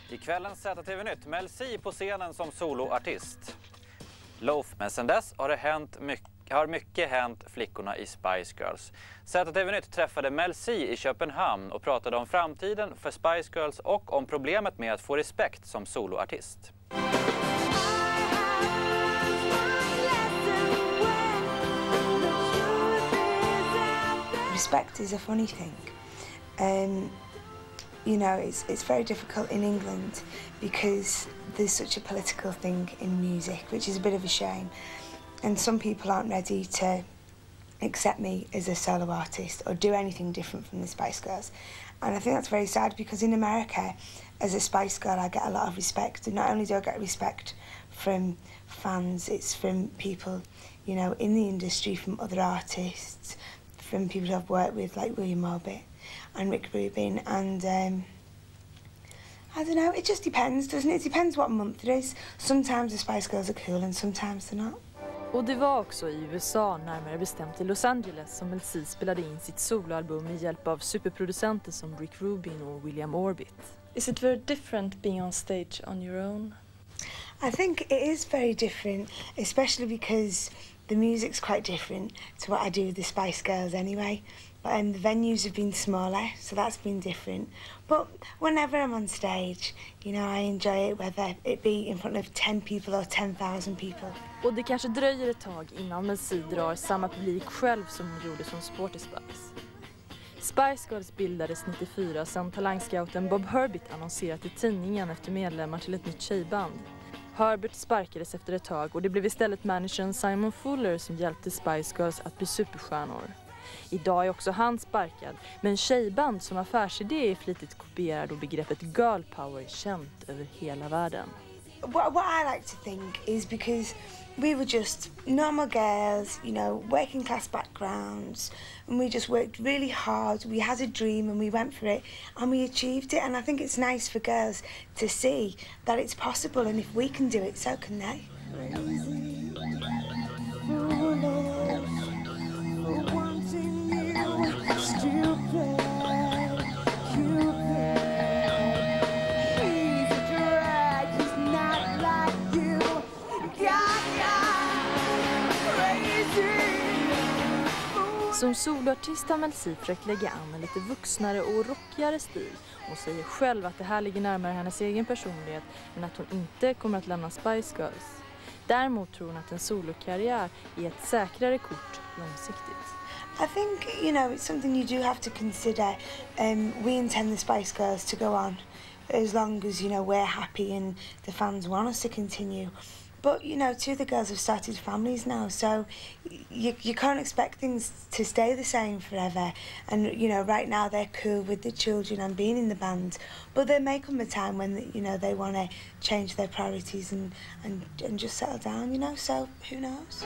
I kvällens Z-TV-nytt, Mel C på scenen som soloartist. Loaf, men sen dess har mycket hänt flickorna i Spice Girls. Z-TV-nytt träffade Mel C i Köpenhamn och pratade om framtiden för Spice Girls och om problemet med att få respekt som soloartist. Respect is a funny thing. You know, it's very difficult in England because there's such a political thing in music, which is a bit of a shame. And some people aren't ready to accept me as a solo artist or do anything different from the Spice Girls. And I think that's very sad because in America, as a Spice Girl, I get a lot of respect. And not only do I get respect from fans, it's from people, you know, in the industry, from other artists, from people who I've worked with, like William Morbit and Rick Rubin, and I don't know, it just depends, doesn't it? It depends what month it is. Sometimes the Spice Girls are cool and sometimes they're not. Och det var också i USA, närmare bestämt i Los Angeles, som Mel C spelade in sitt soloalbum med hjälp av superproducenter som Rick Rubin och William Orbit. Is it very different being on stage on your own? I think it is very different, especially because the music's quite different to what I do with the Spice Girls anyway. The venues have been smaller, so that's been different. But whenever I'm on stage, you know, I enjoy it, whether it be in front of 10 people or 10,000 people. Och det kanske dröjer ett tag innan Mel C drar samma publik själv som hon gjorde som Sporty Spice. Spice Girls bildades 94 sedan talangscouten Bob Herbert annonserat i tidningen efter medlemmar till ett nytt tjejband. Herbert sparkades efter ett tag och det blev istället managern Simon Fuller som hjälpte Spice Girls att bli superstjärnor. Idag är också han sparkad, men tjejband som affärsidé är flitigt kopierad och begreppet girl power är känt över hela världen. What I like to think is because we were just normal girls, you know, working class backgrounds, and we just worked really hard. We had a dream and we went for it and we achieved it, and I think it's nice for girls to see that it's possible, and if we can do it, so can they. Som soloartist har Mel C försökt lägga an en lite vuxnare och rockigare stil. Hon säger själv att det här ligger närmare hennes egen personlighet, men att hon inte kommer att lämna Spice Girls. Däremot tror hon att en solokarriär är ett säkrare kort långsiktigt. I think, you know, it's something you do have to consider. We intend the Spice Girls to go on as long as, you know, we're happy and the fans want us to continue. But, you know, two of the girls have started families now, so you can't expect things to stay the same forever. And, you know, right now they're cool with the children and being in the band. But there may come a time when, you know, they want to change their priorities and just settle down, you know, so who knows?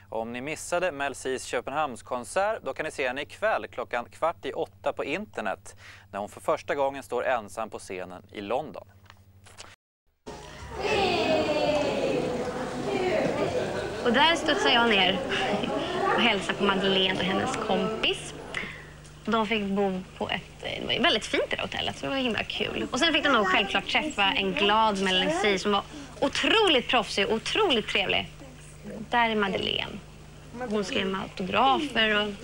Om ni missade Mel C's Köpenhamnskonsert, då kan ni se henne ikväll klockan 7:15 på internet när hon för första gången står ensam på scenen i London. Och där studsade jag ner och hälsade på Madeleine och hennes kompis. De fick bo på det var väldigt fint det hotellet, så det var himla kul. Och sen fick de nog självklart träffa en glad Melanie C som var otroligt proffsig och otroligt trevlig. Där är Madeleine. Hon skrev med autografer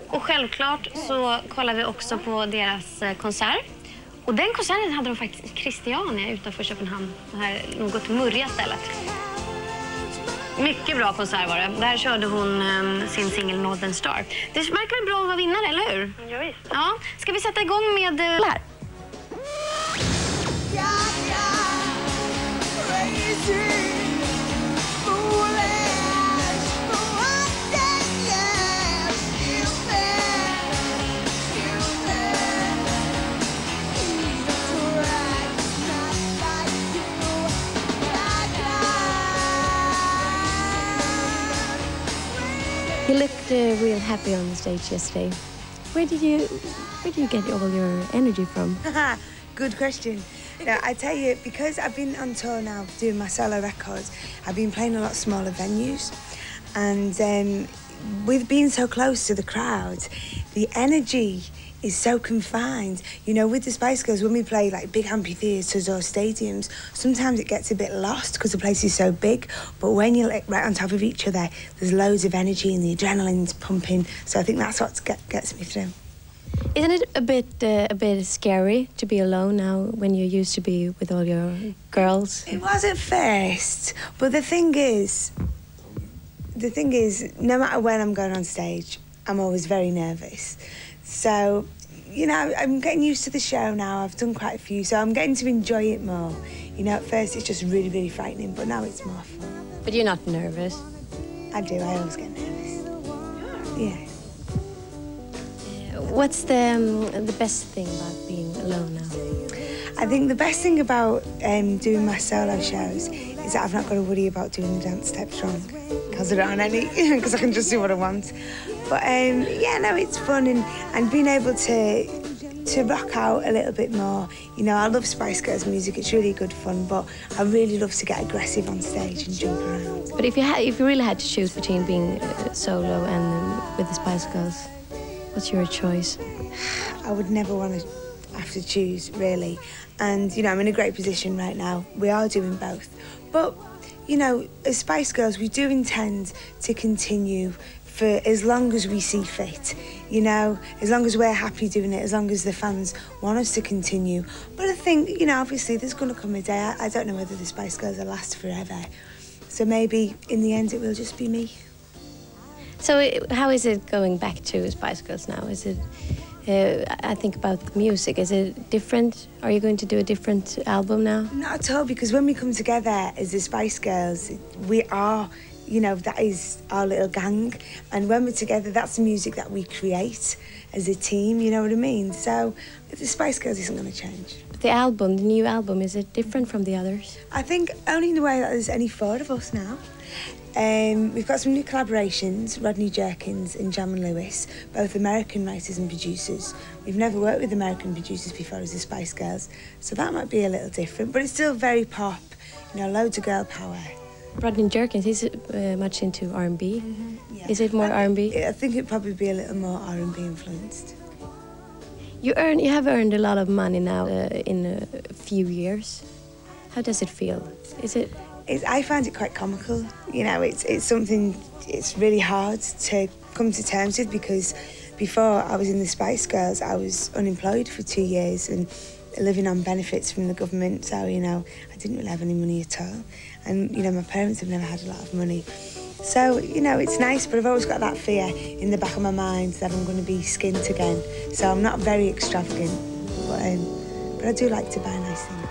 och självklart så kollade vi också på deras konsert. Och den konserten hade de faktiskt i Christiania utanför Köpenhamn. Det här något murriga stället. Mycket bra konsert var det. Där körde hon sin singel Northern Star. Det verkar bra att vara vinnare, eller hur? Ja, visst. Ja. Ska vi sätta igång med det här? You looked real happy on the stage yesterday. Where do you get all your energy from? Good question. No, I tell you, because I've been on tour now doing my solo records, I've been playing a lot smaller venues, and with being so close to the crowd, the energy is so confined. You know, with the Spice Girls, when we play like big amphitheatres or stadiums, sometimes it gets a bit lost because the place is so big. But when you're like right on top of each other, there's loads of energy and the adrenaline's pumping. So I think that's what gets me through. Isn't it a bit scary to be alone now when you used to be with all your girls? It was at first, but the thing is, no matter when I'm going on stage, I'm always very nervous. So, you know, I'm getting used to the show now. I've done quite a few, so I'm getting to enjoy it more. You know, at first it's just really, really frightening, but now it's more fun. But you're not nervous? I do, I always get nervous. Yeah. What's the best thing about being alone now? I think the best thing about doing my solo shows is that I've not got to worry about doing the dance steps wrong, because I don't want any, because I can just do what I want. But yeah, no, it's fun, and being able to rock out a little bit more. You know, I love Spice Girls music, it's really good fun, but I really love to get aggressive on stage and jump around. But if you really had to choose between being solo and with the Spice Girls, what's your choice? I would never want to have to choose, really. And, you know, I'm in a great position right now. We are doing both. But, you know, as Spice Girls, we do intend to continue for as long as we see fit. You know, as long as we're happy doing it, as long as the fans want us to continue. But I think, you know, obviously there's going to come a day. I don't know whether the Spice Girls will last forever. So maybe in the end it will just be me. So how is it going back to Spice Girls now? Is it, I think about the music, is it different? Are you going to do a different album now? Not at all, because when we come together as the Spice Girls, we are, you know, that is our little gang. And when we're together, that's the music that we create as a team, you know what I mean? So the Spice Girls isn't going to change. But the album, the new album, is it different from the others? I think only in the way that there's only 4 of us now. We've got some new collaborations, Rodney Jerkins and Jam and Lewis, both American writers and producers. We've never worked with American producers before as the Spice Girls, so that might be a little different, but it's still very pop, you know, loads of girl power. Rodney Jerkins, he's much into R&B. Yeah. Is it more R&B? I think it'd probably be a little more R&B influenced. You have earned a lot of money now in a few years. How does it feel? Is it? I find it quite comical. You know, it's something it's really hard to come to terms with, because before I was in the Spice Girls, I was unemployed for 2 years and living on benefits from the government. So, you know, I didn't really have any money at all. And, you know, my parents have never had a lot of money. So, you know, it's nice, but I've always got that fear in the back of my mind that I'm going to be skint again. So I'm not very extravagant, but I do like to buy nice things.